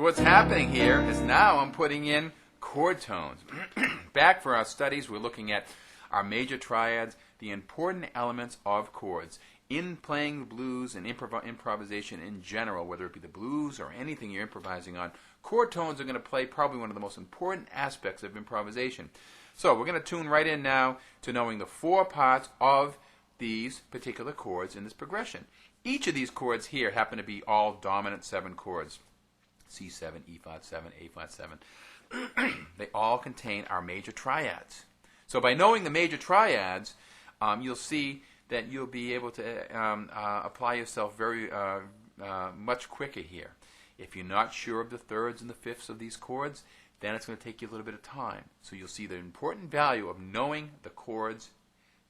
what's happening here is now I'm putting in chord tones. Back for our studies, we're looking at our major triads, the important elements of chords. In playing the blues and improvisation in general, whether it be the blues or anything you're improvising on, chord tones are going to play probably one of the most important aspects of improvisation. So we're going to tune right in now to knowing the four parts of these particular chords in this progression. Each of these chords here happen to be all dominant 7 chords. C7, E flat 7, A flat 7. They all contain our major triads. So by knowing the major triads, you'll see that you'll be able to apply yourself very much quicker here. If you're not sure of the thirds and the fifths of these chords, then it's going to take you a little bit of time. So you'll see the important value of knowing the chords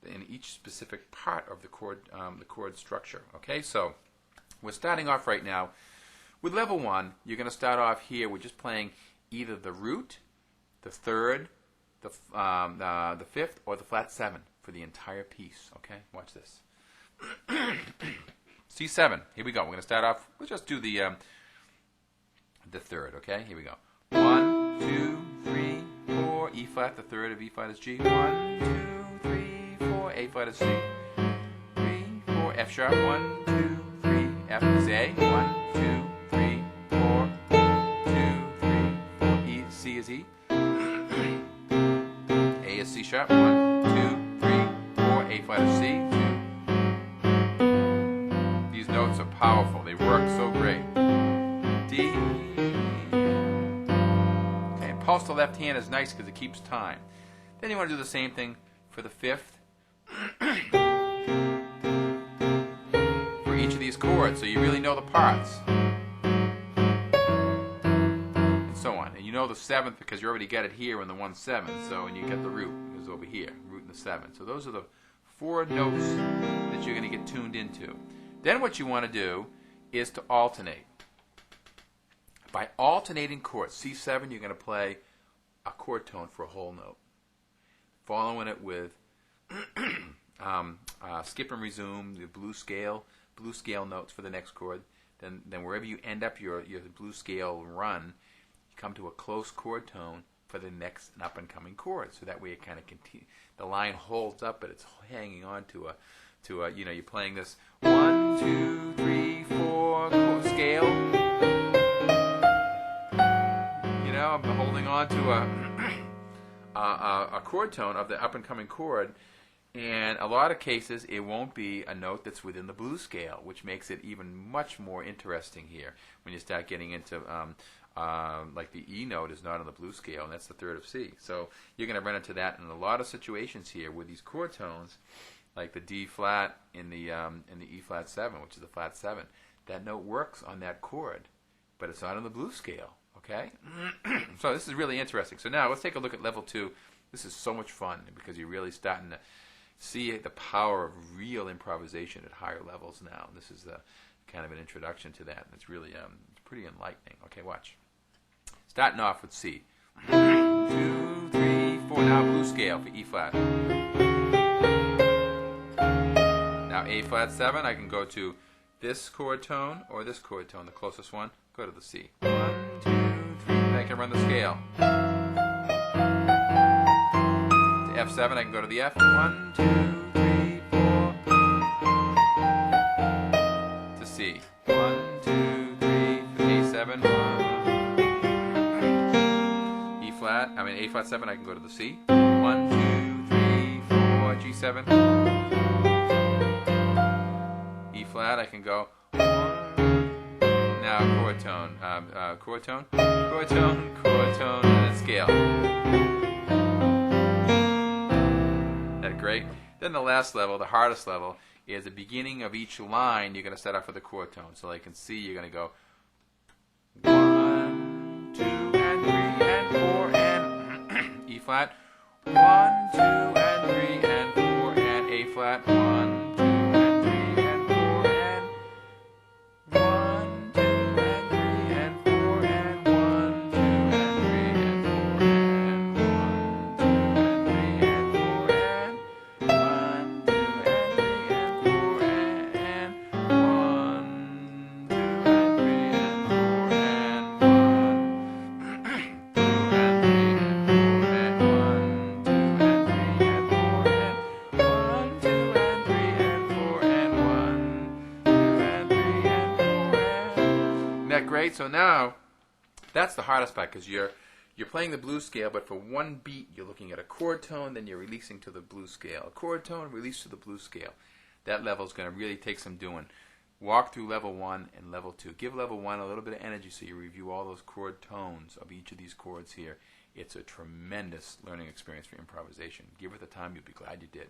in each specific part of the chord structure. Okay, so we're starting off right now with level 1. You're going to start off here with just playing either the root, the third, the fifth, or the flat 7 for the entire piece. Okay, watch this. C7. Here we go. We're going to start off. We'll just do the third. Okay, here we go. 1, 2, 3, 4. E flat. The third of E flat is G. 1, 2, 3, 4. A flat is C. 3, 4. F sharp. 1, 2, 3. F is A. 1, 2, 3, 4. 2, 3, 4. E. C is E. A is C sharp. 1, 2, 3, 4. A flat is C. 2. These notes are powerful. They work so great. D. Okay, pulse to left hand is nice because it keeps time. Then you want to do the same thing for the fifth. For each of these chords, so you really know the parts. And so on. And you know the seventh because you already got it here in the 1/7. So, and you get the root is over here, root in the 7. So those are the 4 notes that you're going to get tuned into. Then what you want to do is to alternate. By alternating chords, C7, you're going to play a chord tone for a whole note, following it with skip and resume, the blues scale notes for the next chord. Then wherever you end up your blues scale run, you come to a close chord tone for the next up and coming chord. So that way it kind of the line holds up, but it's hanging on to a you're playing this 1, 2, 3, 4 chord scale. I'm holding on to a chord tone of the up and coming chord, and a lot of cases it won't be a note that's within the blues scale, which makes it even much more interesting here when you start getting into like the E note is not on the blues scale, and that's the third of C. So you're going to run into that in a lot of situations here with these chord tones, like the D flat in the E flat 7, which is the flat 7. That note works on that chord, but it's not on the blues scale. Okay, so this is really interesting. So now let's take a look at level 2. This is so much fun because you're really starting to see the power of real improvisation at higher levels now. This is kind of an introduction to that, and it's really it's pretty enlightening. Okay, watch. Starting off with C. 2, 3, 4. Now blues scale for E flat. Now A flat 7. I can go to this chord tone or this chord tone, the closest one. Go to the C. 1, 2, 3. Then I can run the scale. To F7, I can go to the F. 1, 2, 3, 4. To C. 1, 2, 3. For A7. E flat. A flat 7. I can go to the C. 1, 2, 3, 4. G7. E flat. I can go. Now chord tone, chord tone, chord tone, chord tone, and then scale. That great? Then the last level, the hardest level, is the beginning of each line. You're going to start off with a chord tone. So like in C, you're going to go 1, 2, and 3, and 4, and E flat. 1, 2, and 3, and 4, and A flat. 1. that great? So now, that's the hardest part because you're playing the blues scale, but for one beat, you're looking at a chord tone, then you're releasing to the blues scale. A chord tone, release to the blues scale. That level is going to really take some doing. Walk through level 1 and level 2. Give level 1 a little bit of energy so you review all those chord tones of each of these chords here. It's a tremendous learning experience for improvisation. Give it the time, you'll be glad you did.